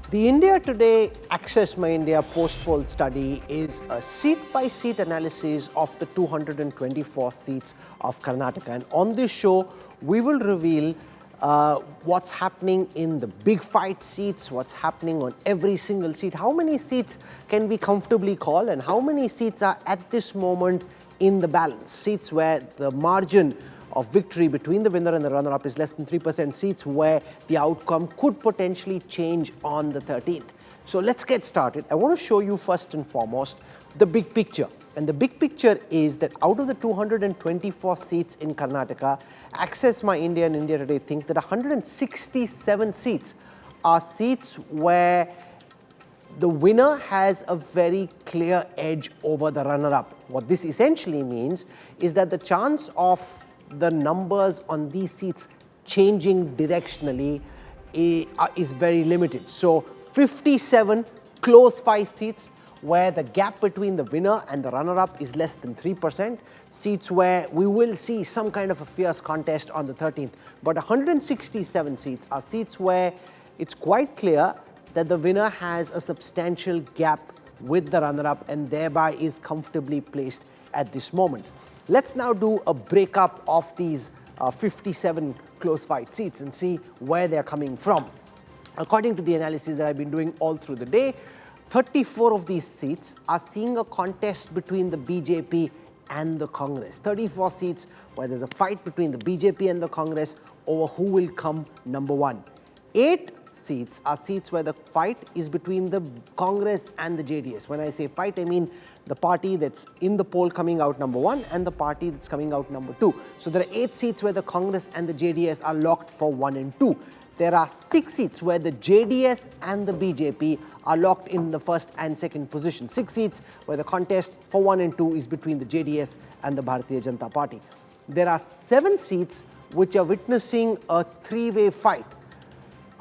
The India Today Access My India post-poll study is a seat-by-seat analysis of the 224 seats of Karnataka. And on this show, we will reveal what's happening in the big fight seats, what's happening on every single seat, how many seats can we comfortably call, and how many seats are at this moment in the balance. Seats where the margin of victory between the winner and the runner-up is less than 3%, seats where the outcome could potentially change on the 13th. So let's get started. I want to show you first and foremost the big picture. And the big picture is that out of the 224 seats in Karnataka, Access My India and India Today think that 167 seats are seats where the winner has a very clear edge over the runner-up. What this essentially means is that the chance of the numbers on these seats changing directionally is very limited. So 57 close fight seats where the gap between the winner and the runner-up is less than 3%, seats where we will see some kind of a fierce contest on the 13th. But 167 seats are seats where it's quite clear that the winner has a substantial gap with the runner-up and thereby is comfortably placed at this moment. Let's now do a breakup of these 57 close fight seats and see where they're coming from. According to the analysis that I've been doing all through the day, 34 of these seats are seeing a contest between the BJP and the Congress. 34 seats where there's a fight between the BJP and the Congress over who will come number one. 8 seats are seats where the fight is between the Congress and the JDS. When I say fight, I mean the party that's in the poll coming out number one and the party that's coming out number two. So there are 8 seats where the Congress and the JDS are locked for 1 and 2. There are 6 seats where the JDS and the BJP are locked in the first and second position. 6 seats where the contest for 1 and 2 is between the JDS and the Bharatiya Janata Party. There are 7 seats which are witnessing a three-way fight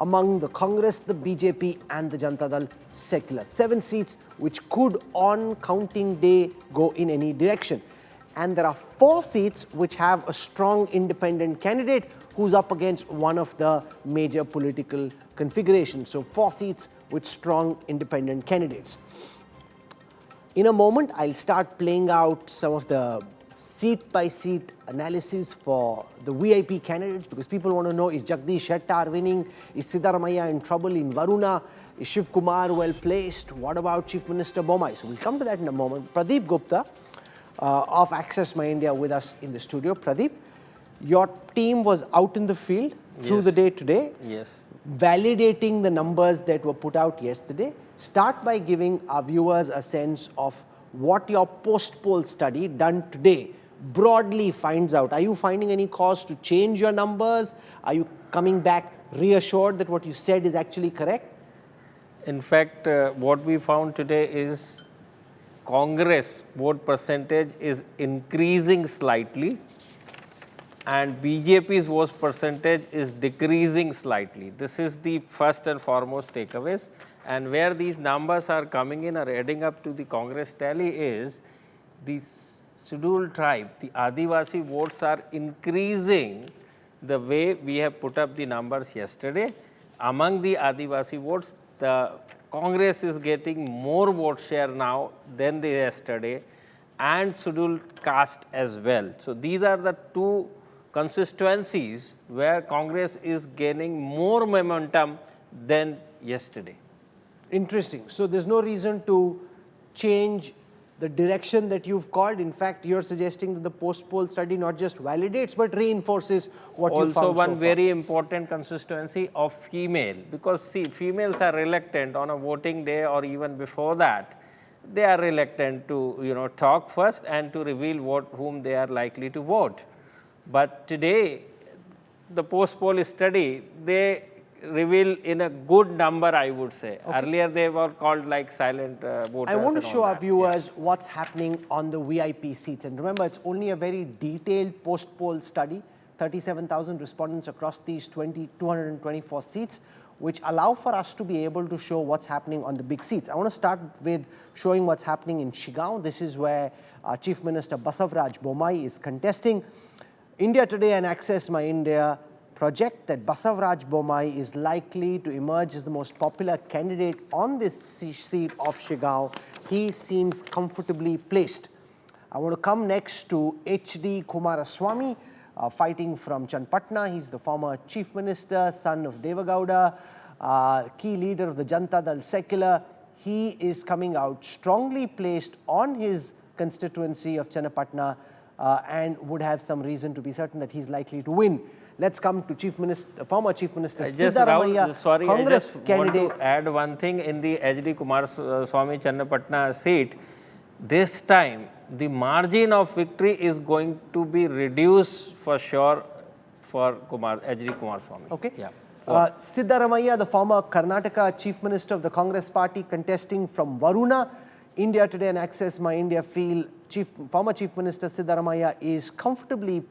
among the Congress, the BJP and the Janata Dal secular. 7 seats which could on counting day go in any direction. And there are 4 seats which have a strong independent candidate who's up against one of the major political configurations. So 4 seats with strong independent candidates. In a moment, I'll start playing out some of the seat-by-seat analysis for the VIP candidates because people want to know, is Jagdish Shettar winning? Is Siddaramaiah in trouble in Varuna? Is Shiv Kumar well placed? What about Chief Minister Bommai? So we'll come to that in a moment. Pradeep Gupta of Access My India with us in the studio. Pradeep, your team was out in the field through the day today. Yes. Validating the numbers that were put out yesterday. Start by giving our viewers a sense of what your post-poll study done today broadly finds out. Are you finding any cause to change your numbers? Are you coming back reassured that what you said is actually correct? In fact, what we found today is Congress vote percentage is increasing slightly and BJP's vote percentage is decreasing slightly. This is the first and foremost takeaways. And where these numbers are coming in or adding up to the Congress tally is the scheduled tribe, the Adivasi votes are increasing the way we have put up the numbers yesterday. Among the Adivasi votes, the Congress is getting more vote share now than the yesterday and scheduled caste as well. So these are the 2 constituencies where Congress is gaining more momentum than yesterday. Interesting. So there's no reason to change the direction that you've called. In fact, you're suggesting that the post-poll study not just validates but reinforces what you found so far. Also one very important constituency of female, because see, females are reluctant on a voting day or even before that. They are reluctant to talk first and to reveal whom they are likely to vote. But today, the post-poll study, they reveal in a good number, I would say. Okay. Earlier, they were called like silent voters. I want to show our viewers what's happening on the VIP seats. And remember, it's only a very detailed post-poll study, 37,000 respondents across these 224 seats, which allow for us to be able to show what's happening on the big seats. I want to start with showing what's happening in Shigaon. This is where Chief Minister Basavaraj Bommai is contesting. India Today and Access My India project that Basavaraj Bommai is likely to emerge as the most popular candidate on this seat of Shigao. He seems comfortably placed. I want to come next to H.D. Kumaraswamy, fighting from Channapatna. He's the former chief minister, son of Devagowda, key leader of the Janata Dal Secular. He is coming out strongly placed on his constituency of Channapatna and would have some reason to be certain that he's likely to win. Let's come to former Chief Minister Siddaramaiah, sorry, Congress I just candidate. want to add one thing in the H.D. Kumaraswamy Channapatna seat. This time, the margin of victory is going to be reduced for sure for H.D. Kumaraswamy. Okay. Yeah. Siddaramaiah, the former Karnataka Chief Minister of the Congress Party, contesting from Varuna. India Today and Access My India feel former Chief Minister Siddaramaiah is comfortably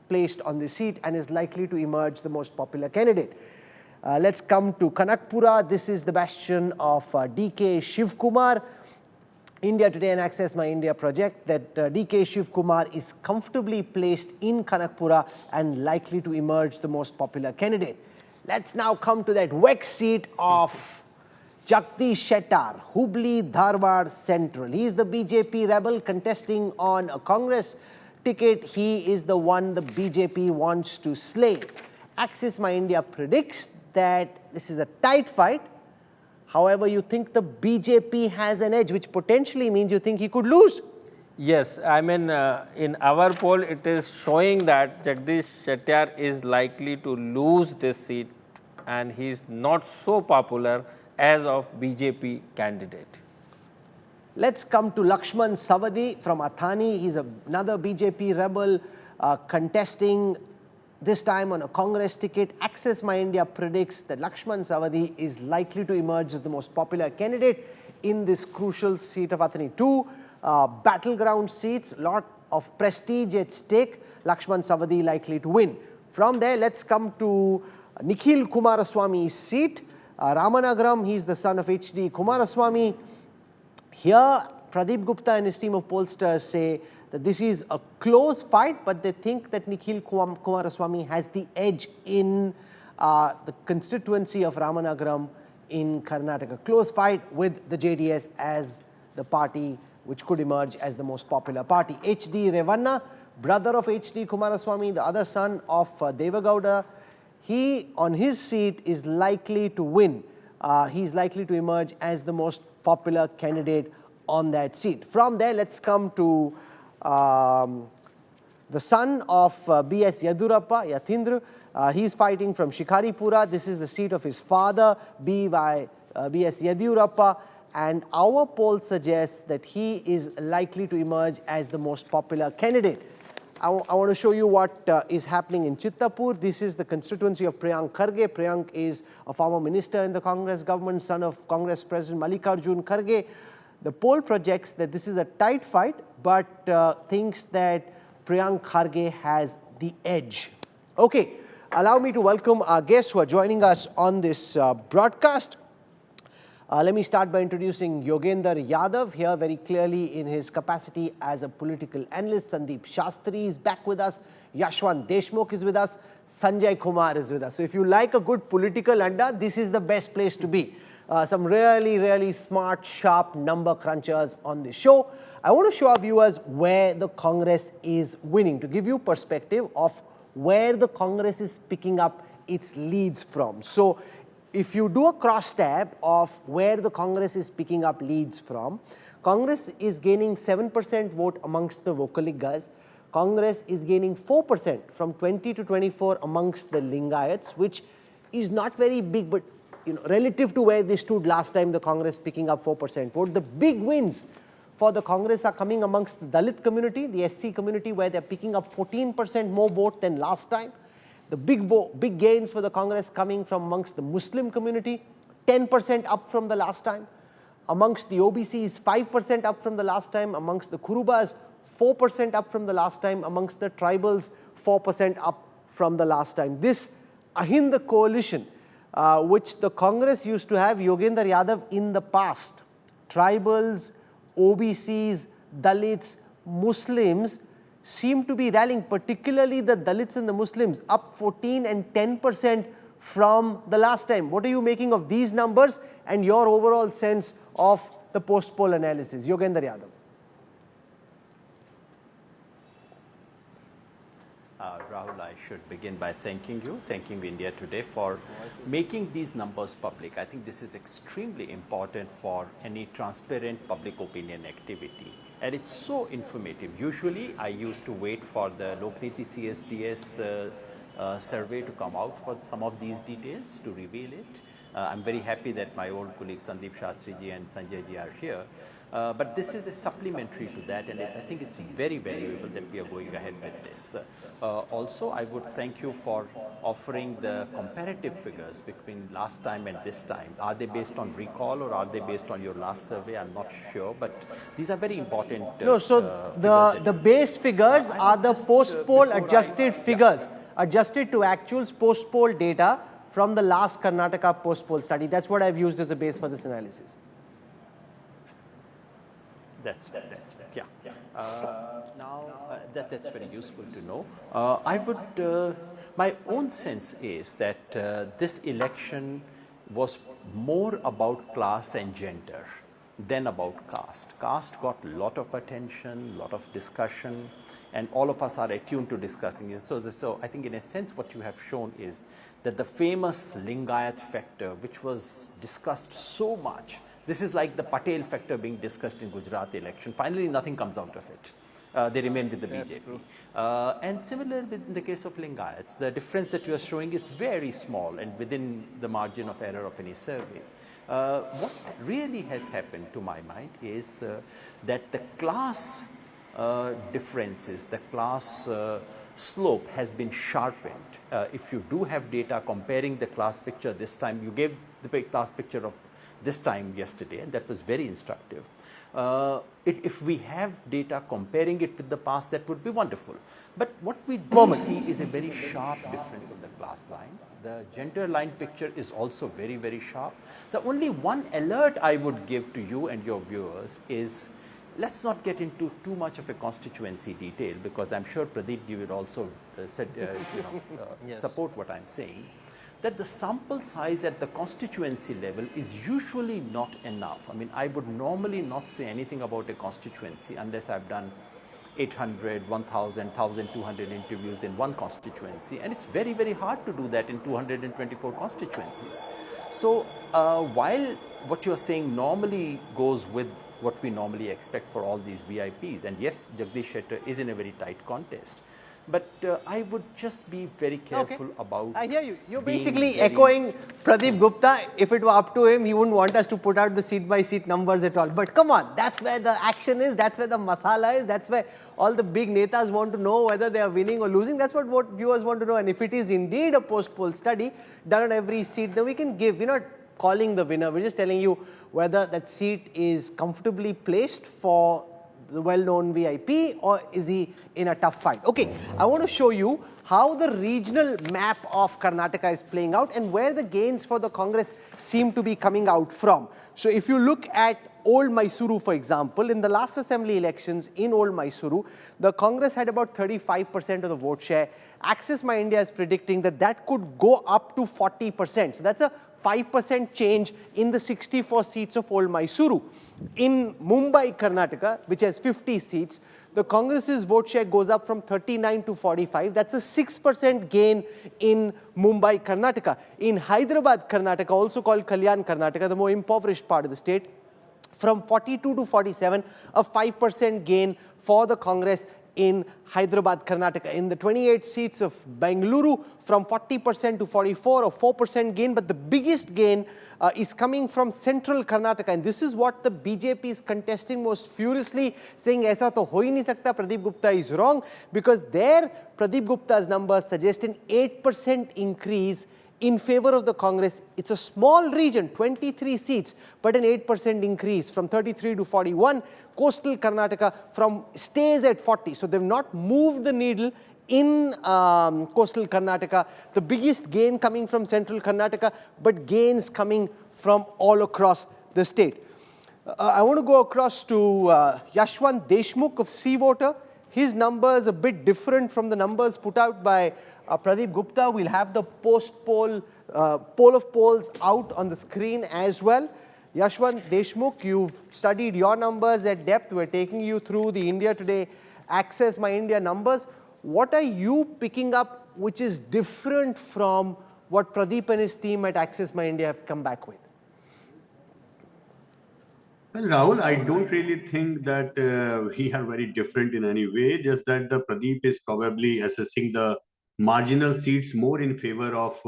placed on the seat and is likely to emerge the most popular candidate. Let's come to Kanakpura. This is the bastion of D.K. Shivkumar. India Today and Access My India project that D.K. Shivkumar is comfortably placed in Kanakpura and likely to emerge the most popular candidate. Let's now come to that vexed seat of Jagdish Shettar, Hubli Dharwad Central. He is the BJP rebel contesting on a Congress ticket. He is the one the BJP wants to slay. Access My India predicts that this is a tight fight. However, you think the BJP has an edge, which potentially means you think he could lose. Yes, I mean, in our poll, it is showing that Jagdish Shettar is likely to lose this seat and he is not so popular as of BJP candidate. Let's come to Lakshman Savadi from Athani. He's another BJP rebel contesting this time on a Congress ticket. Access My India predicts that Lakshman Savadi is likely to emerge as the most popular candidate in this crucial seat of Athani. Two battleground seats, lot of prestige at stake. Lakshman Savadi likely to win. From there, let's come to Nikhil Kumaraswamy's seat. Ramanagaram, he's the son of H.D. Kumaraswamy. Here, Pradeep Gupta and his team of pollsters say that this is a close fight, but they think that Nikhil Kumaraswamy has the edge in the constituency of Ramanagaram in Karnataka. Close fight with the JDS as the party which could emerge as the most popular party. H.D. Revanna, brother of H.D. Kumaraswamy, the other son of Devagowda, he on his seat is likely to win. He is likely to emerge as the most popular candidate on that seat. From there, let's come to the son of B.S. Yadurappa, Yatindra. He is fighting from Shikaripura. This is the seat of his father, B.S. Yadurappa. And our poll suggests that he is likely to emerge as the most popular candidate. I want to show you what is happening in Chittapur. This is the constituency of Priyank Kharge. Priyank is a former minister in the Congress government, son of Congress President Mallikarjun Kharge. The poll projects that this is a tight fight, but thinks that Priyank Kharge has the edge. Okay, allow me to welcome our guests who are joining us on this broadcast. Let me start by introducing Yogender Yadav, here very clearly in his capacity as a political analyst. Sandeep Shastri is back with us. Yashwant Deshmukh is with us. Sanjay Kumar is with us. So if you like a good political anda, this is the best place to be. Some really smart, sharp number crunchers on the show. I want to show our viewers where the Congress is winning, to give you perspective of where the Congress is picking up its leads from. So if you do a cross tab of where the Congress is picking up leads from, Congress is gaining 7% vote amongst the Vokaliggas. Congress is gaining 4% from 20 to 24 amongst the Lingayats, which is not very big, but relative to where they stood last time, the Congress picking up 4% vote. The big wins for the Congress are coming amongst the Dalit community, the SC community, where they're picking up 14% more vote than last time. The big gains for the Congress coming from amongst the Muslim community, 10% up from the last time. Amongst the OBCs, 5% up from the last time. Amongst the Kurubas, 4% up from the last time. Amongst the tribals, 4% up from the last time. This Ahind coalition, which the Congress used to have Yogender Yadav in the past, tribals, OBCs, Dalits, Muslims, seem to be rallying, particularly the Dalits and the Muslims, up 14 and 10% from the last time. What are you making of these numbers and your overall sense of the post-poll analysis? Yogendra Yadav. Rahul, I should begin by thanking India Today for making these numbers public. I think this is extremely important for any transparent public opinion activity. And it's so informative. Usually, I used to wait for the Lokniti CSDS survey to come out for some of these details to reveal it. I'm very happy that my old colleagues Sandeep Shastriji and Sanjay ji are here. But this is a supplementary to that, and I think it's very valuable that we are going ahead with this. Also, I would thank you for offering the comparative figures between last time and this time. Are they based on recall or are they based on your last survey? I'm not sure, but these are very important. No, so the base figures are the post-poll adjusted figures, adjusted to actuals post-poll data from the last Karnataka post-poll study. That's what I've used as a base for this analysis. That's right. Yeah. That's very useful to know. I would, my own sense is that this election was more about class and gender than about caste. Caste got a lot of attention, a lot of discussion, and all of us are attuned to discussing it. So I think in a sense what you have shown is that the famous Lingayat factor, which was discussed so much, this is like the Patel factor being discussed in Gujarat election. Finally, nothing comes out of it. They remain with the BJP. And similar in the case of Lingayats, the difference that you are showing is very small and within the margin of error of any survey. What really has happened to my mind is that the class differences, the class slope has been sharpened. If you do have data comparing the class picture this time, you gave the class picture of this time yesterday, and that was very instructive. If we have data comparing it with the past, that would be wonderful. But what we do see is a very sharp difference on the class lines. The gender line picture is also very, very sharp. The only one alert I would give to you and your viewers is, let's not get into too much of a constituency detail, because I'm sure Pradeep ji will also support what I'm saying, that the sample size at the constituency level is usually not enough. I mean, I would normally not say anything about a constituency unless I've done 800, 1,000, 1,200 interviews in one constituency, and it's very, very hard to do that in 224 constituencies. So while what you're saying normally goes with what we normally expect for all these VIPs, and yes, Jagdish Shettar is in a very tight contest, but I would just be very careful about. I hear you. You're basically echoing Pradeep Gupta. If it were up to him, he wouldn't want us to put out the seat-by-seat numbers at all. But come on, that's where the action is, that's where the masala is, that's where all the big netas want to know whether they are winning or losing. That's what viewers want to know. And if it is indeed a post-poll study done on every seat, then we can give. We're not calling the winner. We're just telling you whether that seat is comfortably placed for the well-known VIP, or is he in a tough fight? Okay, I want to show you how the regional map of Karnataka is playing out and where the gains for the Congress seem to be coming out from. So if you look at Old Mysuru, for example, in the last assembly elections in Old Mysuru, the Congress had about 35% of the vote share. Access My India is predicting that that could go up to 40%. So that's a 5% change in the 64 seats of Old Mysuru. In Mumbai, Karnataka, which has 50 seats, the Congress's vote share goes up from 39 to 45. That's a 6% gain in Mumbai, Karnataka. In Hyderabad, Karnataka, also called Kalyan, Karnataka, the more impoverished part of the state, from 42 to 47, a 5% gain for the Congress in Hyderabad, Karnataka. In the 28 seats of Bengaluru, from 40% to 44, a 4% gain. But the biggest gain is coming from central Karnataka. And this is what the BJP is contesting most furiously, saying, "Aisa to ho hi nahi sakta, Pradeep Gupta is wrong," because there Pradeep Gupta's numbers suggest an 8% increase in favor of the Congress. It's a small region, 23 seats, but an 8% increase from 33 to 41. Coastal Karnataka stays at 40. So they've not moved the needle in coastal Karnataka. The biggest gain coming from central Karnataka, but gains coming from all across the state. I want to go across to Yashwant Deshmukh of Sea Voter. his numbers a bit different from the numbers put out by Pradeep Gupta. We'll have the post-poll, poll of polls out on the screen as well. Yashwant Deshmukh, you've studied your numbers at depth. We're taking you through the India Today Access My India numbers. What are you picking up which is different from what Pradeep and his team at Access My India have come back with? Well, Rahul, I don't really think that we are very different in any way, just that the Pradeep is probably assessing the marginal seats more in favor of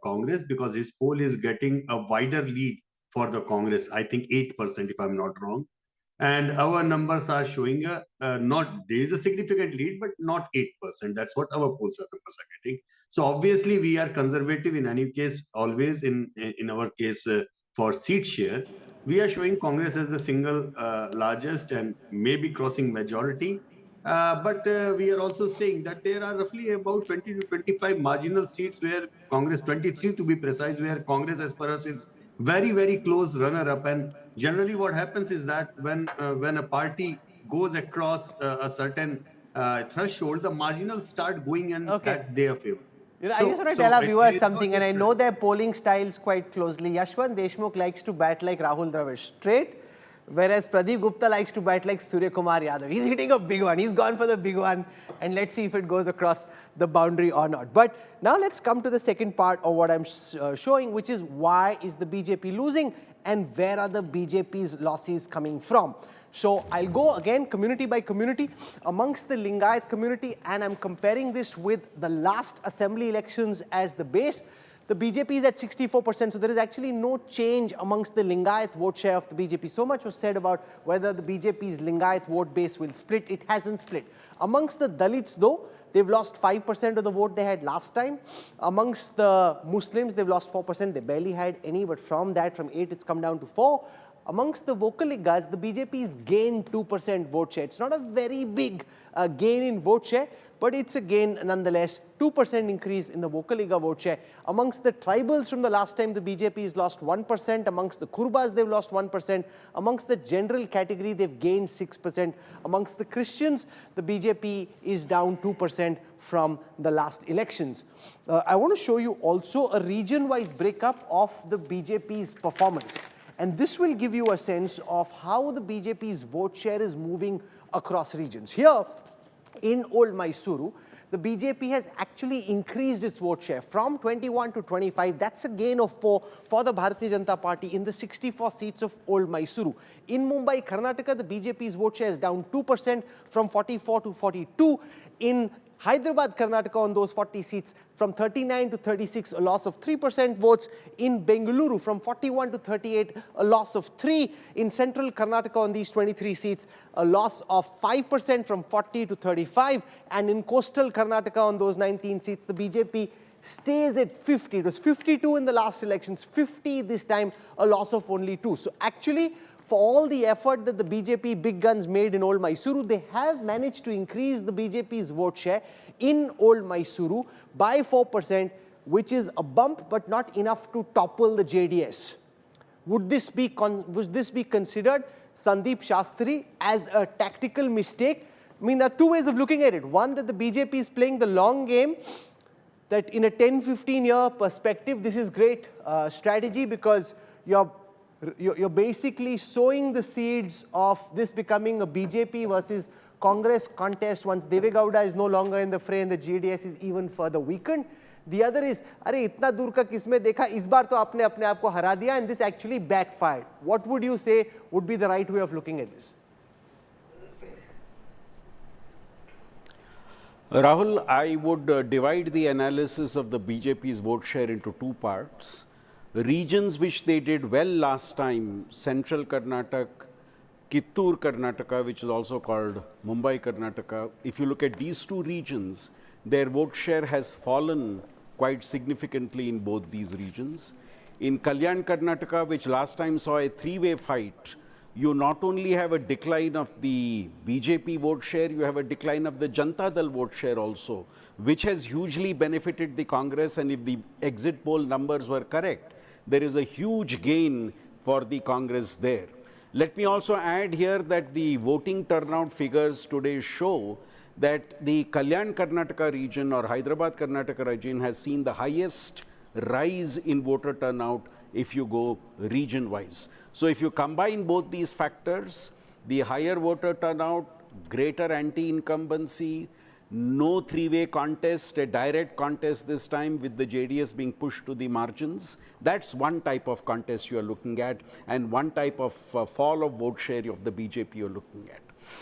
Congress, because his poll is getting a wider lead for the Congress, I think 8% if I'm not wrong. And our numbers are showing there is a significant lead, but not 8%. That's what our polls numbers are getting. So obviously we are conservative in any case, always in our case for seat share. We are showing Congress as the single largest and maybe crossing majority. But we are also saying that there are roughly about 20 to 25 marginal seats where Congress, 23 to be precise, where Congress as per us is very, very close runner-up. And generally what happens is that when a party goes across a certain threshold, the marginals start going in at their favor. I just want to tell our viewers something, and I know their polling styles quite closely. Yashwant Deshmukh likes to bat like Rahul Dravid, straight, whereas Pradeep Gupta likes to bat like Surya Kumar Yadav. He's hitting a big one. He's gone for the big one, and let's see if it goes across the boundary or not. But now let's come to the second part of what I'm showing, which is why is the BJP losing and where are the BJP's losses coming from. So I'll go again community by community amongst the Lingayat community, and I'm comparing this with the last assembly elections as the base. The BJP is at 64%, so there is actually no change amongst the Lingayat vote share of the BJP. So much was said about whether the BJP's Lingayat vote base will split. It hasn't split. Amongst the Dalits though, they've lost 5% of the vote they had last time. Amongst the Muslims, they've lost 4%. They barely had any, but from that, from 8, it's come down to 4. Amongst the Vocaligas, the BJP's gained 2% vote share. It's not a very big gain in vote share, but it's a gain nonetheless. 2% increase in the Vocaliga vote share. Amongst the tribals from the last time, the BJP has lost 1%. Amongst the Kurbas, they've lost 1%. Amongst the general category, they've gained 6%. Amongst the Christians, the BJP is down 2% from the last elections. I want to show you also a region-wise breakup of the BJP's performance. And this will give you a sense of how the BJP's vote share is moving across regions. Here in Old Mysuru, the BJP has actually increased its vote share from 21 to 25. That's a gain of 4 for the Bharatiya Janata Party in the 64 seats of Old Mysuru. In Mumbai, Karnataka, the BJP's vote share is down 2% from 44 to 42. In Hyderabad, Karnataka, on those 40 seats, from 39 to 36, a loss of 3% votes. In Bengaluru, from 41 to 38, a loss of 3. In central Karnataka, on these 23 seats, a loss of 5% from 40 to 35. And in coastal Karnataka, on those 19 seats, the BJP stays at 50. It was 52 in the last elections, 50 this time, a loss of only 2. So actually, for all the effort that the BJP big guns made in Old Mysuru, they have managed to increase the BJP's vote share in Old Mysuru by 4%, which is a bump but not enough to topple the JDS. Would this be considered, Sandeep Shastri, as a tactical mistake? I mean, there are two ways of looking at it. One, that the BJP is playing the long game, that in a 10-15 year perspective, this is great strategy because you're basically sowing the seeds of this becoming a BJP versus Congress contest once Deve Gowda is no longer in the fray and the JDS is even further weakened. The other is, अरे इतना दूर का किसमें देखा, इस बार तो आपने अपने आप को हरा दिया, and this actually backfired. What would you say would be the right way of looking at this? Rahul, I would divide the analysis of the BJP's vote share into two parts. Regions which they did well last time, Central Karnataka, Kittur Karnataka, which is also called Mumbai Karnataka. If you look at these two regions, their vote share has fallen quite significantly in both these regions. In Kalyan Karnataka, which last time saw a three-way fight, you not only have a decline of the BJP vote share, you have a decline of the Janata Dal vote share also, which has hugely benefited the Congress, and if the exit poll numbers were correct, there is a huge gain for the Congress there. Let me also add here that the voting turnout figures today show that the Kalyan Karnataka region or Hyderabad Karnataka region has seen the highest rise in voter turnout if you go region wise. So if you combine both these factors, the higher voter turnout, greater anti-incumbency, no three-way contest, a direct contest this time with the JDS being pushed to the margins. That's one type of contest you are looking at, and one type of fall of vote share of the BJP you're looking at.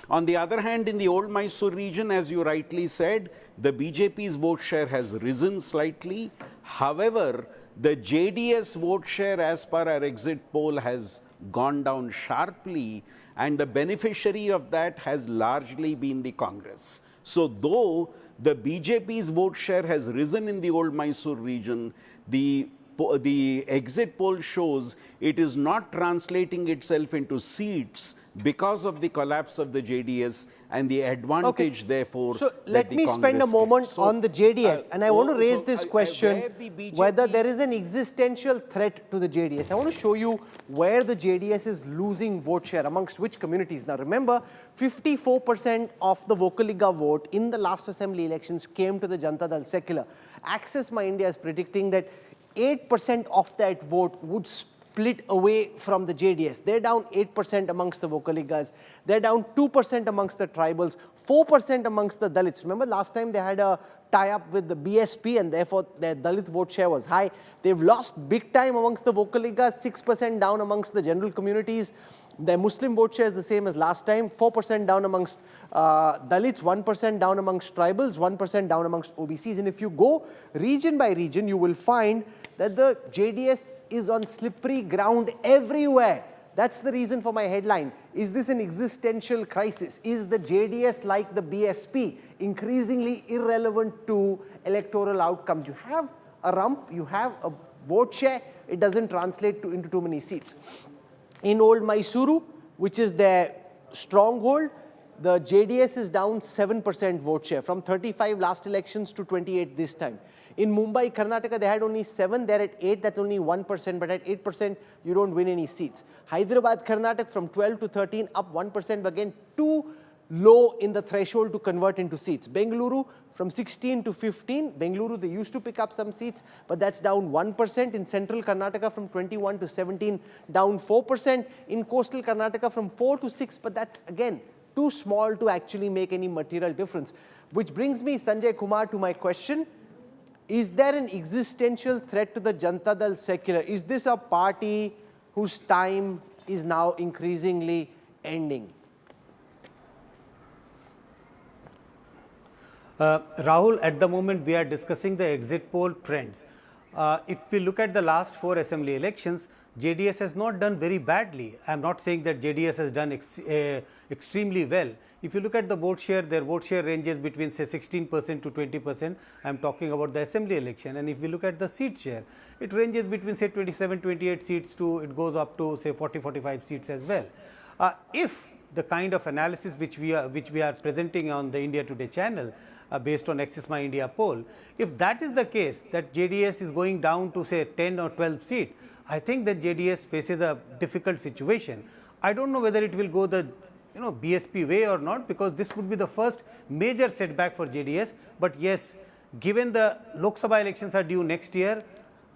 On the other hand, in the old Mysore region, as you rightly said, the BJP's vote share has risen slightly. However, the JDS vote share as per our exit poll has gone down sharply, and the beneficiary of that has largely been the Congress. So though the BJP's vote share has risen in the old Mysore region, the exit poll shows it is not translating itself into seats because of the collapse of the JDS and the advantage, therefore. So let me spend a moment on the JDS, and I want to raise this question whether there is an existential threat to the JDS. I want to show you where the JDS is losing vote share amongst which communities. Now remember, 54% of the Vocaliga vote in the last assembly elections came to the Janata Dal Secular. Access My India is predicting that 8% of that vote would split away from the JDS. They're down 8% amongst the Vocaligas. They're down 2% amongst the tribals, 4% amongst the Dalits. Remember last time they had a tie-up with the BSP and therefore their Dalit vote share was high. They've lost big time amongst the Vocaligas, 6% down amongst the general communities. Their Muslim vote share is the same as last time, 4% down amongst Dalits, 1% down amongst tribals, 1% down amongst OBCs. And if you go region by region, you will find that the JDS is on slippery ground everywhere. That's the reason for my headline. Is this an existential crisis? Is the JDS like the BSP, increasingly irrelevant to electoral outcomes? You have a rump, you have a vote share, it doesn't translate into too many seats. In old Mysuru, which is their stronghold, the JDS is down 7% vote share, from 35 last elections to 28 this time. In Mumbai, Karnataka, they had only 7, they're at 8, that's only 1%, but at 8%, you don't win any seats. Hyderabad, Karnataka, from 12 to 13, up 1%, but again, too low in the threshold to convert into seats. Bengaluru, from 16 to 15, Bengaluru, they used to pick up some seats, but that's down 1%. In central Karnataka, from 21 to 17, down 4%. In coastal Karnataka, from 4 to 6, but that's, again, too small to actually make any material difference. Which brings me, Sanjay Kumar, to my question. Is there an existential threat to the Janata Dal Secular? Is this a party whose time is now increasingly ending? Rahul, at the moment we are discussing the exit poll trends. If we look at the last 4 assembly elections, JDS has not done very badly. I am not saying that JDS has done extremely well. If you look at the vote share, their vote share ranges between say 16% to 20%. I am talking about the assembly election. And if we look at the seat share, it ranges between say 27, 28 seats to it goes up to say 40, 45 seats as well. If the kind of analysis which we are presenting on the India Today channel based on Access My India poll, if that is the case, that JDS is going down to say 10 or 12 seats, I think that JDS faces a difficult situation. I don't know whether it will go the BSP way or not, because this would be the first major setback for JDS. But yes, given the Lok Sabha elections are due next year,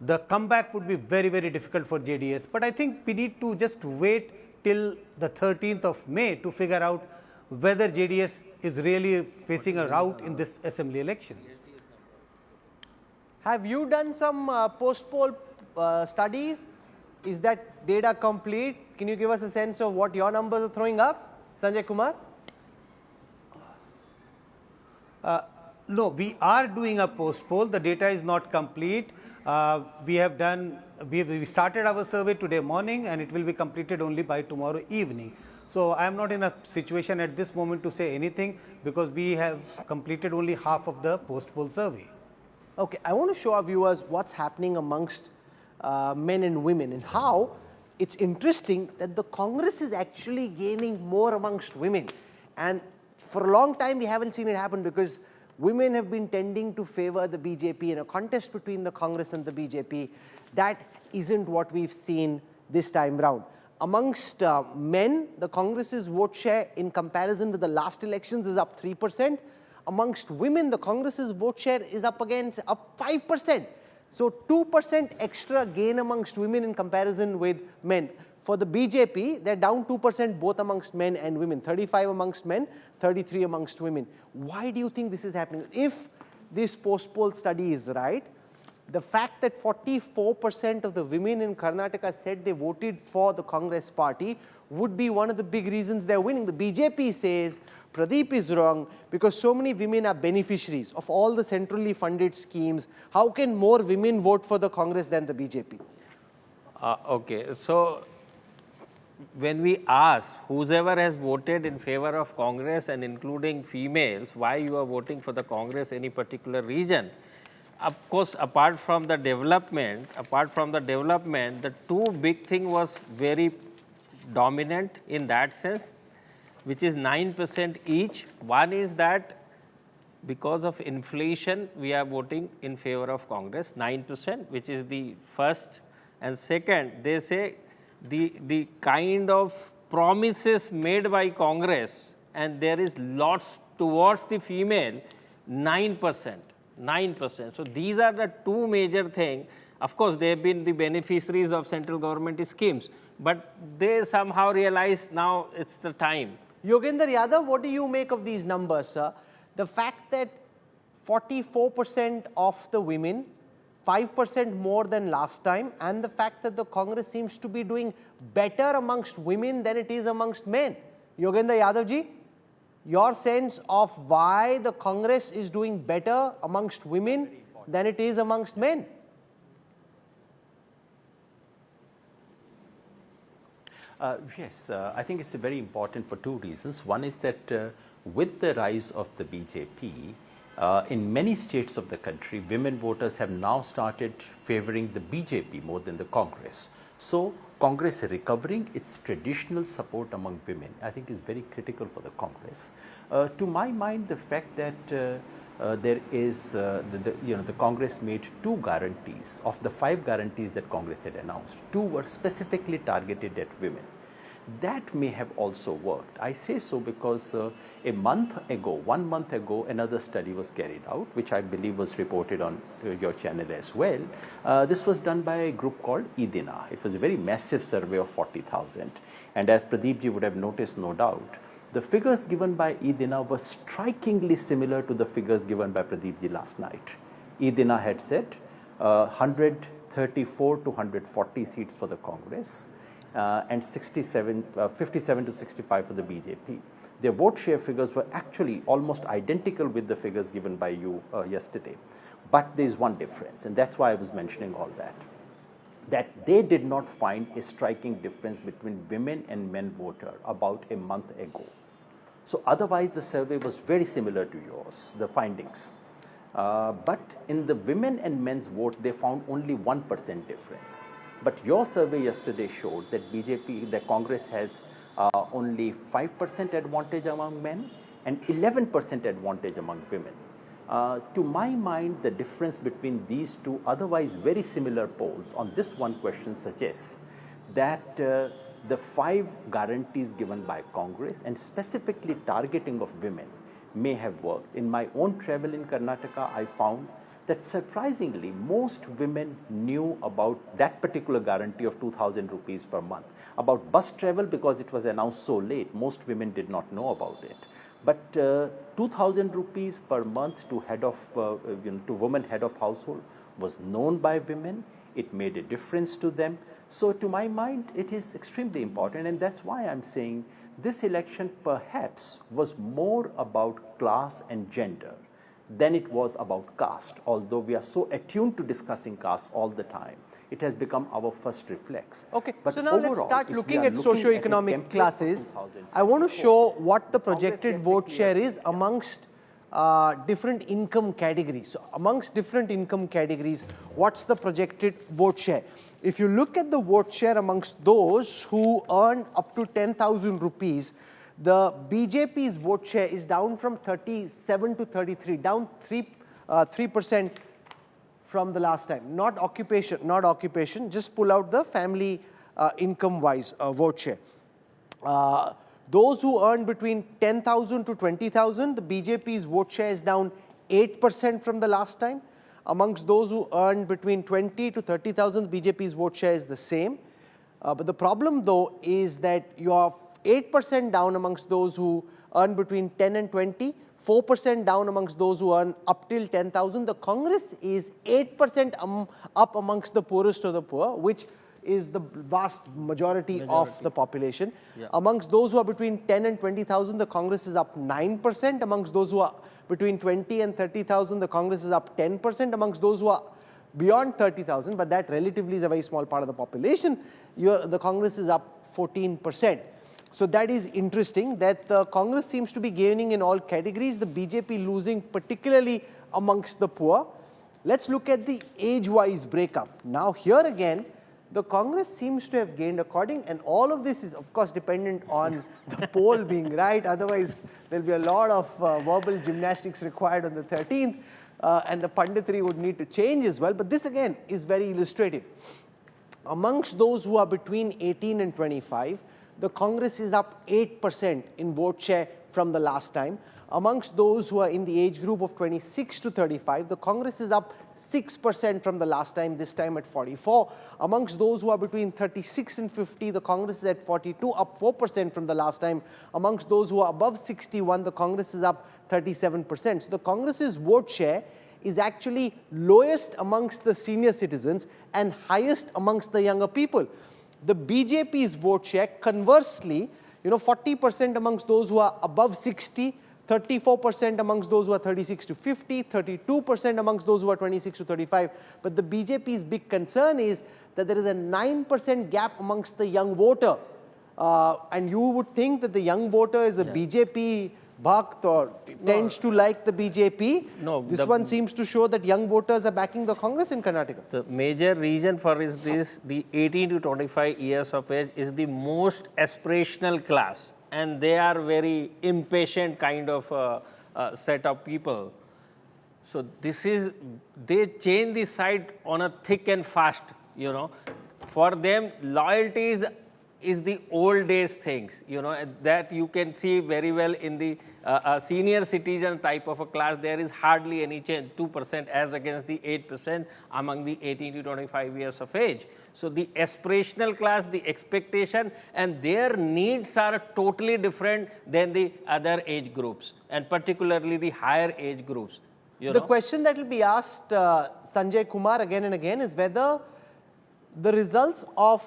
the comeback would be very, very difficult for JDS. But I think we need to just wait till the 13th of May to figure out whether JDS is really facing a rout in this assembly election. Have you done some post-poll studies? Is that data complete? Can you give us a sense of what your numbers are throwing up? Sanjay Kumar? No, we are doing a post poll. The data is not complete. We started our survey today morning and it will be completed only by tomorrow evening. So I am not in a situation at this moment to say anything because we have completed only half of the post poll survey. Okay, I want to show our viewers what's happening amongst men and women and how it's interesting that the Congress is actually gaining more amongst women. And for a long time, we haven't seen it happen because women have been tending to favor the BJP in a contest between the Congress and the BJP. That isn't what we've seen this time round. Amongst men, the Congress's vote share in comparison with the last elections is up 3%. Amongst women, the Congress's vote share is up 5%. So 2% extra gain amongst women in comparison with men. For the BJP, they're down 2% both amongst men and women, 35 amongst men, 33 amongst women. Why do you think this is happening? If this post-poll study is right, the fact that 44% of the women in Karnataka said they voted for the Congress party would be one of the big reasons they're winning. The BJP says Pradeep is wrong because so many women are beneficiaries of all the centrally funded schemes. How can more women vote for the Congress than the BJP? Okay, so when we ask whoever has voted in favor of Congress and including females, why you are voting for the Congress, any particular region, of course, apart from the development, the two big thing was very dominant in that sense, which is 9% each. One is that because of inflation, we are voting in favor of Congress, 9%, which is the first. And second, they say the kind of promises made by Congress, and there is lots towards the female, 9%. 9%. So these are the two major things. Of course, they have been the beneficiaries of central government schemes, but they somehow realize now it's the time. Yogendra Yadav, what do you make of these numbers, sir? The fact that 44% of the women, 5% more than last time, and the fact that the Congress seems to be doing better amongst women than it is amongst men. Yogendra Yadav ji, your sense of why the Congress is doing better amongst women than it is amongst men? Yes, I think it's very important for two reasons. One is that with the rise of the BJP, in many states of the country, women voters have now started favoring the BJP more than the Congress. So Congress recovering its traditional support among women, I think is very critical for the Congress. To my mind, the fact that there is, the Congress made 2 guarantees. Of the 5 guarantees that Congress had announced, 2 were specifically targeted at women. That may have also worked. I say so because a month ago, 1 month ago, another study was carried out, which I believe was reported on your channel as well. This was done by a group called EDINA. It was a very massive survey of 40,000. And as Pradeep ji would have noticed, no doubt, the figures given by EDINA were strikingly similar to the figures given by Pradeep ji last night. EDINA had said 134 to 140 seats for the Congress. And 57 to 65 for the BJP. Their vote share figures were actually almost identical with the figures given by you yesterday. But there is one difference, and that's why I was mentioning all that. That they did not find a striking difference between women and men voter about a month ago. So otherwise the survey was very similar to yours, the findings. But in the women and men's vote, they found only 1% difference. But your survey yesterday showed that the Congress has only 5% advantage among men and 11% advantage among women. To my mind, the difference between these two otherwise very similar polls on this one question suggests that the 5 guarantees given by Congress and specifically targeting of women may have worked. In my own travel in Karnataka, I found that surprisingly most women knew about that particular guarantee of 2,000 rupees per month. About bus travel, because it was announced so late, most women did not know about it. But 2,000 rupees per month to to women head of household was known by women. It made a difference to them. So to my mind, it is extremely important, and that's why I'm saying this election perhaps was more about class and gender than it was about caste. Although we are so attuned to discussing caste all the time, it has become our first reflex. Okay, but so now let's start looking at socio-economic classes. I want to show what the projected vote share is amongst different income categories. So amongst different income categories, what's the projected vote share? If you look at the vote share amongst those who earn up to 10,000 rupees, the BJP's vote share is down from 37 to 33, down 3% from the last time. Not occupation, just pull out the family income-wise vote share. Those who earn between 10,000 to 20,000, the BJP's vote share is down 8% from the last time. Amongst those who earn between 20 to 30,000, BJP's vote share is the same. But the problem though is that you are 8% down amongst those who earn between 10 and 20, 4% down amongst those who earn up till 10,000. The Congress is 8% up amongst the poorest of the poor, which is the vast majority of the population. Yeah. Amongst those who are between 10 and 20,000, the Congress is up 9%. Amongst those who are between 20 and 30,000, the Congress is up 10%. Amongst those who are beyond 30,000, but that relatively is a very small part of the population, the Congress is up 14%. So that is interesting that the Congress seems to be gaining in all categories, the BJP losing particularly amongst the poor. Let's look at the age-wise breakup. Now here again, the Congress seems to have gained and all of this is of course dependent on the poll being right, otherwise there will be a lot of verbal gymnastics required on the 13th and the punditry would need to change as well, but this again is very illustrative. Amongst those who are between 18 and 25, the Congress is up 8% in vote share from the last time. Amongst those who are in the age group of 26 to 35, the Congress is up 6% from the last time, this time at 44. Amongst those who are between 36 and 50, the Congress is at 42, up 4% from the last time. Amongst those who are above 61, the Congress is up 37%. So the Congress's vote share is actually lowest amongst the senior citizens and highest amongst the younger people. The BJP's vote share, conversely, 40% amongst those who are above 60, 34% amongst those who are 36 to 50, 32% amongst those who are 26 to 35. But the BJP's big concern is that there is a 9% gap amongst the young voter. And you would think that the young voter is a BJP Bhakt or tends to like the BJP. No, this one seems to show that young voters are backing the Congress in Karnataka. The major reason for is this, the 18 to 25 years of age is the most aspirational class, and they are very impatient kind of set of people. So this is, they change the side on a thick and fast, For them, loyalty is the old days things, that you can see very well in the senior citizen type of a class. There is hardly any change, 2% as against the 8% among the 18 to 25 years of age. So the aspirational class, the expectation and their needs are totally different than the other age groups, and particularly the higher age groups. The question that will be asked Sanjay Kumar again and again is whether the results of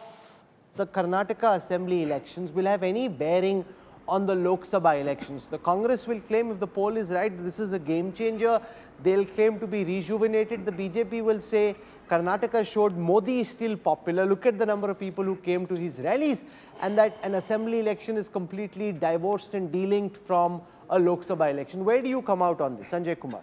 the Karnataka Assembly elections will have any bearing on the Lok Sabha elections. The Congress will claim, if the poll is right, this is a game changer. They'll claim to be rejuvenated. The BJP will say Karnataka showed Modi is still popular. Look at the number of people who came to his rallies, and that an assembly election is completely divorced and delinked from a Lok Sabha election. Where do you come out on this, Sanjay Kumar?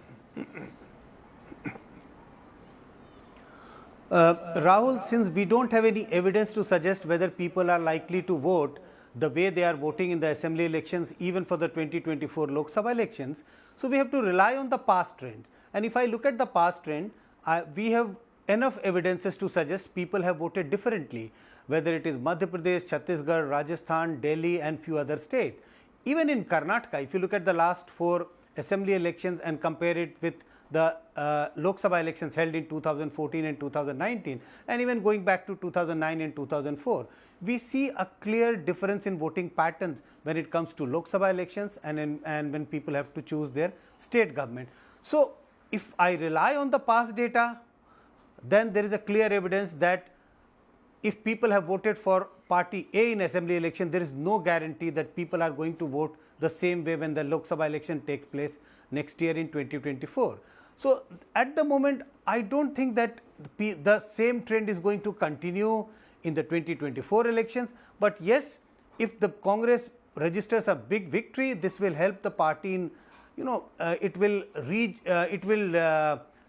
Rahul, since we don't have any evidence to suggest whether people are likely to vote the way they are voting in the assembly elections, even for the 2024 Lok Sabha elections, so we have to rely on the past trend. And if I look at the past trend, we have enough evidences to suggest people have voted differently, whether it is Madhya Pradesh, Chhattisgarh, Rajasthan, Delhi and few other states. Even in Karnataka, if you look at the last 4 assembly elections and compare it with the Lok Sabha elections held in 2014 and 2019, and even going back to 2009 and 2004, we see a clear difference in voting patterns when it comes to Lok Sabha elections and when people have to choose their state government. So if I rely on the past data, then there is a clear evidence that if people have voted for party A in assembly election, there is no guarantee that people are going to vote the same way when the Lok Sabha election takes place next year in 2024. So at the moment, I don't think that the same trend is going to continue in the 2024 elections. But yes, if the Congress registers a big victory, this will help the party in, it will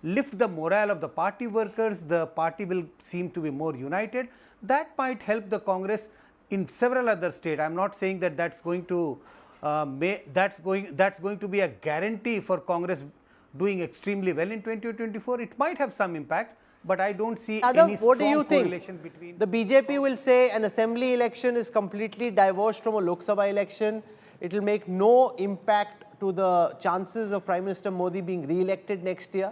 lift the morale of the party workers. The party will seem to be more united. That might help the Congress in several other states. I am not saying that that's going to that's going to be a guarantee for Congress doing extremely well in 2024. It might have some impact, but I don't see Yadav, any what do strong you think? correlation between. The BJP will say an assembly election is completely divorced from a Lok Sabha election. It will make no impact to the chances of Prime Minister Modi being re-elected next year.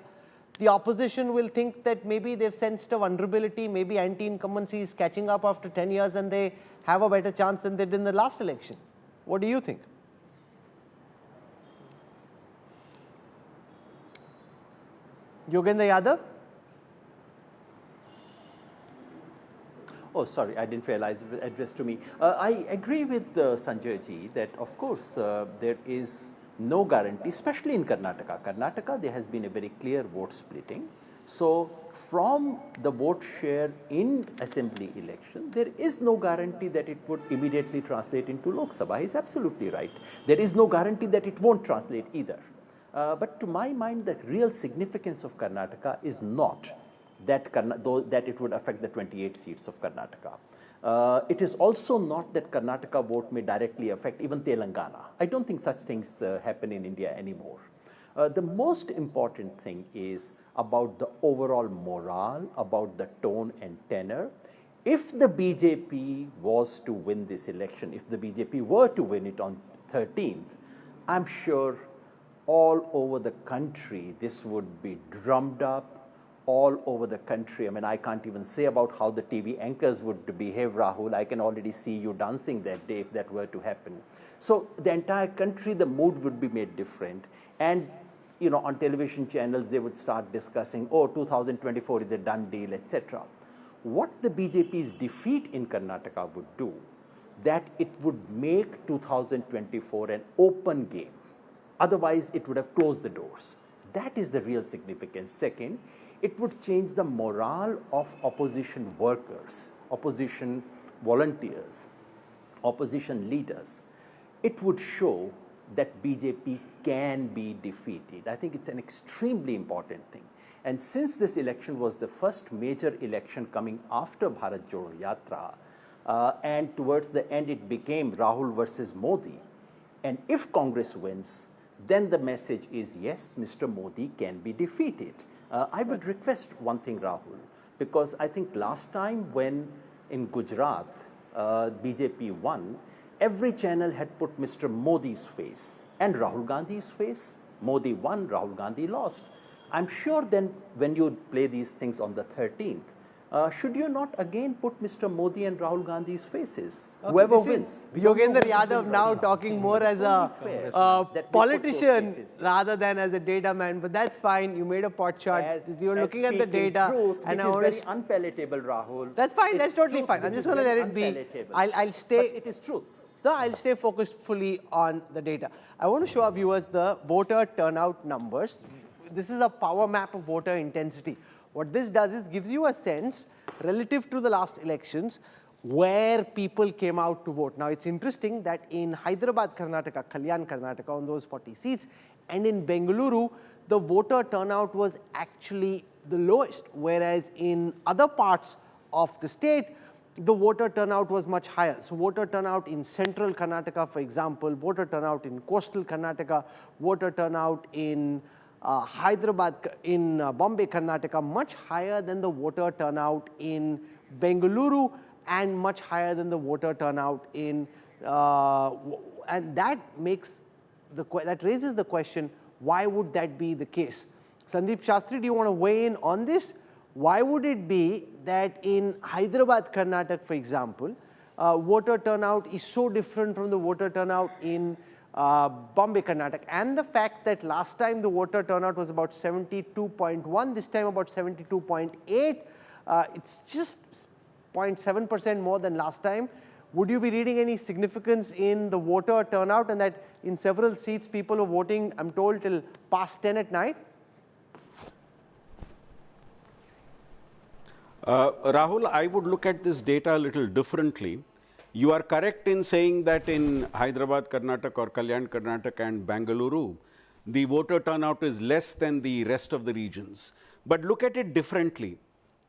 The opposition will think that maybe they've sensed a vulnerability, maybe anti-incumbency is catching up after 10 years and they have a better chance than they did in the last election. What do you think? Yogendra Yadav? Oh, sorry, I didn't realize it was addressed to me. I agree with Sanjay ji that, of course, there is no guarantee, especially in Karnataka. Karnataka, there has been a very clear vote splitting. So, from the vote share in assembly election, there is no guarantee that it would immediately translate into Lok Sabha. He's absolutely right. There is no guarantee that it won't translate either. But to my mind, the real significance of Karnataka is not that it would affect the 28 seats of Karnataka. It is also not that Karnataka vote may directly affect even Telangana. I don't think such things happen in India anymore. The most important thing is about the overall morale, about the tone and tenor. If the BJP was to win this election, if the BJP were to win it on 13th, I'm sure all over the country this would be drummed up. All over the country. I mean, I can't even say about how the TV anchors would behave, Rahul. I can already see you dancing that day if that were to happen. So the entire country, the mood would be made different. And, you know, on television channels, they would start discussing, oh, 2024 is a done deal, etc. What the BJP's defeat in Karnataka would do, that it would make 2024 an open game. Otherwise, it would have closed the doors. That is the real significance. Second, it would change the morale of opposition workers, opposition volunteers, opposition leaders. It would show that BJP can be defeated. I think it's an extremely important thing. And since this election was the first major election coming after Bharat Jodo Yatra, and towards the end it became Rahul versus Modi, and if Congress wins, then the message is yes, Mr. Modi can be defeated. I would request one thing, Rahul, because I think last time when in Gujarat BJP won, every channel had put Mr. Modi's face and Rahul Gandhi's face. Modi won, Rahul Gandhi lost. I'm sure then when you play these things on the 13th, should you not again put Mr. Modi and Rahul Gandhi's faces? Okay, Whoever this wins. is Yogendra Yadav now talking more as a politician rather than as a data man, but that's fine. You made a pot shot. We were looking at the data, truth, and I is want very to. unpalatable, Rahul. That's fine. It's That's totally truth, fine. I'm which just is going to very let it be. unpalatable. I'll stay. But it is truth. So I'll stay focused fully on the data. I want to show our viewers the voter turnout numbers. This is a power map of voter intensity. What this does is gives you a sense relative to the last elections where people came out to vote. Now it's interesting that in Hyderabad, Karnataka, Kalyan, Karnataka on those 40 seats, and in Bengaluru, the voter turnout was actually the lowest, whereas in other parts of the state, the voter turnout was much higher. So voter turnout in central Karnataka, for example, voter turnout in coastal Karnataka, voter turnout in Hyderabad, in Bombay, Karnataka, much higher than the voter turnout in Bengaluru and much higher than the voter turnout in, and that raises the question, why would that be the case? Sandeep Shastri, do you want to weigh in on this? Why would it be that in Hyderabad, Karnataka, for example, voter turnout is so different from the voter turnout in Bombay, Karnataka, and the fact that last time the voter turnout was about 72.1, this time about 72.8, it's just 0.7% more than last time. Would you be reading any significance in the voter turnout and that in several seats people are voting, I'm told, till past 10 at night? Rahul, I would look at this data a little differently. You are correct in saying that in Hyderabad, Karnataka or Kalyan, Karnataka and Bengaluru, the voter turnout is less than the rest of the regions. But look at it differently.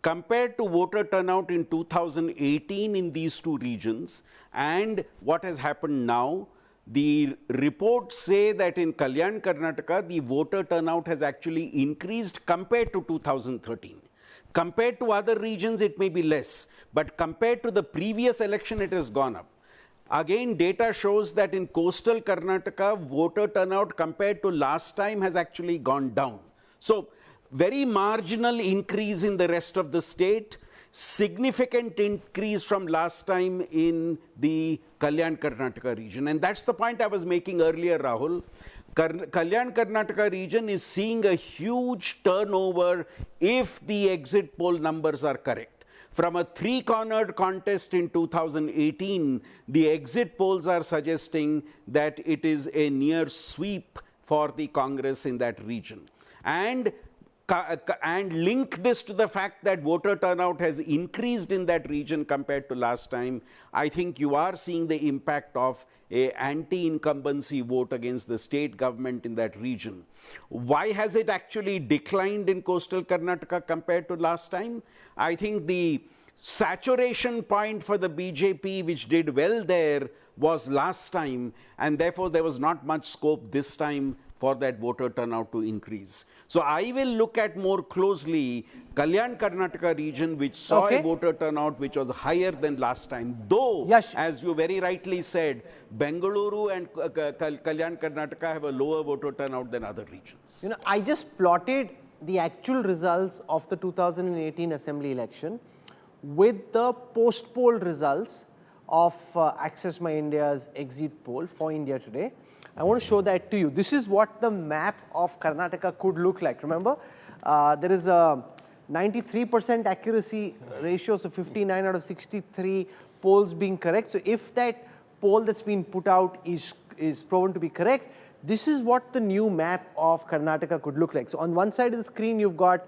Compared to voter turnout in 2018 in these two regions and what has happened now, the reports say that in Kalyan, Karnataka, the voter turnout has actually increased compared to 2013. Compared to other regions, it may be less, but compared to the previous election, it has gone up. Again, data shows that in coastal Karnataka, voter turnout compared to last time has actually gone down. So, very marginal increase in the rest of the state, significant increase from last time in the Kalyan Karnataka region. And that's the point I was making earlier, Rahul. Kalyan Karnataka region is seeing a huge turnover if the exit poll numbers are correct. From a three-cornered contest in 2018, the exit polls are suggesting that it is a near sweep for the Congress in that region. And link this to the fact that voter turnout has increased in that region compared to last time, I think you are seeing the impact of an anti-incumbency vote against the state government in that region. Why has it actually declined in coastal Karnataka compared to last time? I think the saturation point for the BJP, which did well there, was last time, and therefore there was not much scope this time for that voter turnout to increase. So I will look at more closely Kalyan Karnataka region, which saw a voter turnout which was higher than last time. Though, as you very rightly said, Bengaluru and Kalyan Karnataka have a lower voter turnout than other regions. You know, I just plotted the actual results of the 2018 assembly election with the post-poll results of Access My India's exit poll for India Today. I want to show that to you. This is what the map of Karnataka could look like. Remember, there is a 93% accuracy ratio, so 59 out of 63 polls being correct. So if that poll that's been put out is proven to be correct, this is what the new map of Karnataka could look like. So on one side of the screen, you've got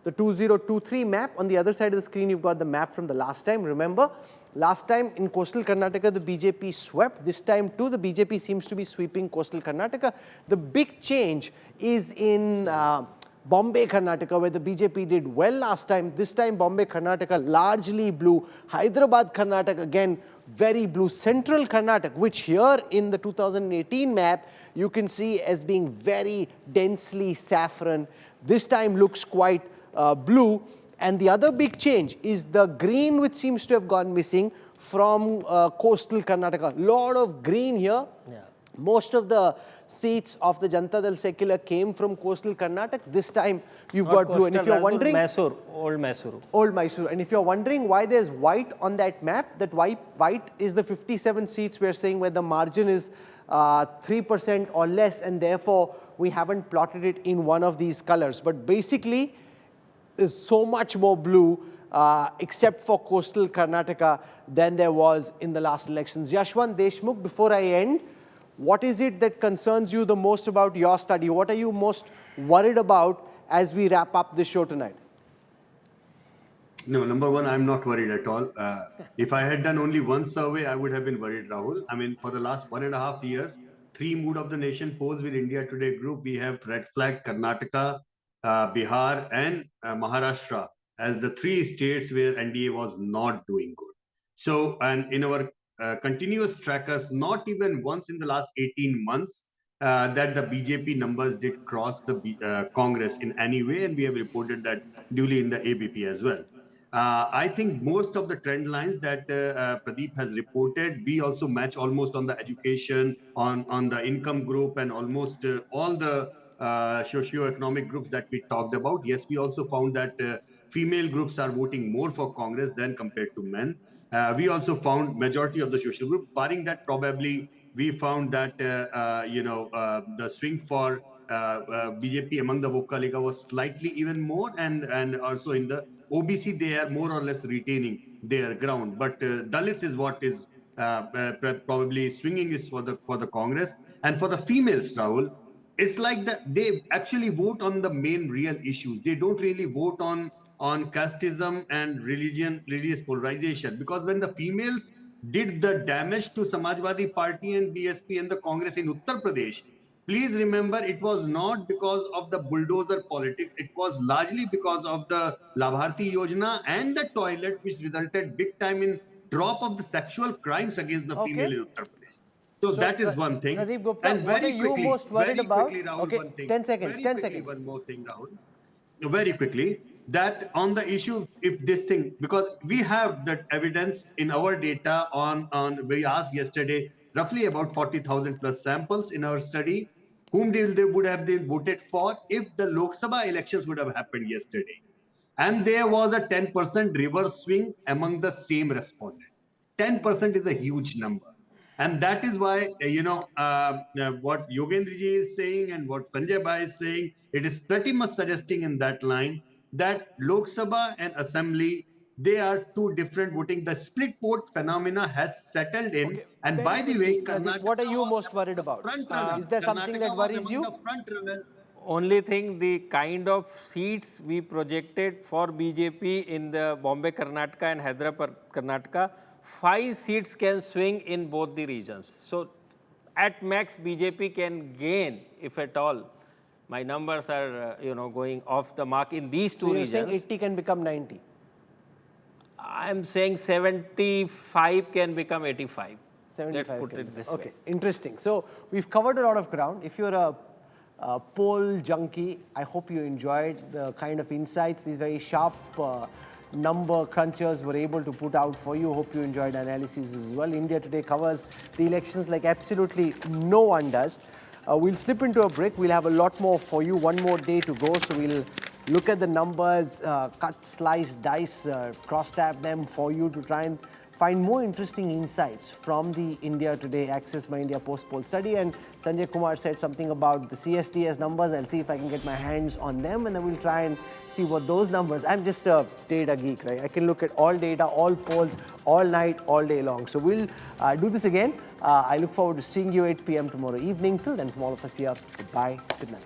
the 2023 map. On the other side of the screen, you've got the map from the last time. Remember, last time in coastal Karnataka, the BJP swept. This time too, the BJP seems to be sweeping coastal Karnataka. The big change is in Bombay, Karnataka, where the BJP did well last time. This time, Bombay, Karnataka, largely blue. Hyderabad, Karnataka, again, very blue. Central Karnataka, which here in the 2018 map, you can see as being very densely saffron. This time looks quite blue. And the other big change is the green, which seems to have gone missing from coastal Karnataka. Lot of green here. Yeah. Most of the seats of the Janata Dal Secular came from coastal Karnataka. This time you've got blue. And if you're wondering, Old Mysuru. Old Mysuru. And if you're wondering why there's white on that map, that white is the 57 seats we're saying where the margin is 3% or less, and therefore we haven't plotted it in one of these colors. But basically, there's so much more blue except for coastal Karnataka than there was in the last elections. Yashwant Deshmukh, before I end, what is it that concerns you the most about your study? What are you most worried about as we wrap up this show tonight? No, number one, I'm not worried at all. If I had done only one survey, I would have been worried, Rahul. I mean, for the last 1.5 years, 3 Mood of the Nation polls with India Today group, we have red flag Karnataka, Bihar and Maharashtra as the 3 states where NDA was not doing good. So, and in our continuous trackers, not even once in the last 18 months that the BJP numbers did cross the Congress in any way, and we have reported that duly in the ABP as well. I think most of the trend lines that Pradeep has reported, we also match almost on the education, on the income group, and almost all the socio-economic groups that we talked about. Yes, we also found that female groups are voting more for Congress than compared to men. We also found majority of the social group, barring that probably we found that, the swing for BJP among the Vokaliga was slightly even more, and also in the OBC, they are more or less retaining their ground. But Dalits is what is probably swinging is for the Congress. And for the females, Rahul, it's like they actually vote on the main real issues. They don't really vote on casteism and religious polarization, because when the females did the damage to Samajwadi Party and BSP and the Congress in Uttar Pradesh, please remember, it was not because of the bulldozer politics. It was largely because of the Labharti Yojana and the toilets, which resulted big time in drop of the sexual crimes against the female in Uttar Pradesh. So that is one thing. Pradeep Gupta, and what are you most worried about? Rahul, okay, one thing. 10 seconds, 10 seconds. One more thing, Rahul. Very quickly. that on the issue, if this thing, because we have that evidence in our data on we asked yesterday, roughly about 40,000 plus samples in our study, whom they would have been voted for if the Lok Sabha elections would have happened yesterday. And there was a 10% reverse swing among the same respondent. 10% is a huge number. And that is why, what Yogendra ji is saying and what Sanjay Bhai is saying, it is pretty much suggesting in that line that Lok Sabha and Assembly, they are two different voting. The split vote phenomena has settled in. Okay, And very by the way, quickly, Pradeep, Karnataka what are you was most worried among the about? front runners. Is there something that Karnataka was worries among you? the front runners. Only thing, the kind of seats we projected for BJP in the Bombay Karnataka and Hyderabad Karnataka, 5 seats can swing in both the regions. So at max BJP can gain, if at all. My numbers are going off the mark in these two So you're regions. saying 80 can become 90? I'm saying 75 can become 85. 75 Let's put can it this okay, way. interesting. So we've covered a lot of ground. If you're a poll junkie, I hope you enjoyed the kind of insights these very sharp number crunchers were able to put out for you. Hope you enjoyed analysis as well. India Today covers the elections like absolutely no one does. We'll slip into a break. We'll have a lot more for you. One more day to go. So we'll look at the numbers, cut, slice, dice, cross-tab them for you to try and find more interesting insights from the India Today Access My India post-poll study. And Sanjay Kumar said something about the CSDS numbers. I'll see if I can get my hands on them, and then we'll try and see what those numbers. I'm just a data geek, right? I can look at all data, all polls, all night, all day long. So we'll do this again. I look forward to seeing you 8 p.m. tomorrow evening. Till then, from all of us here, goodbye, good night.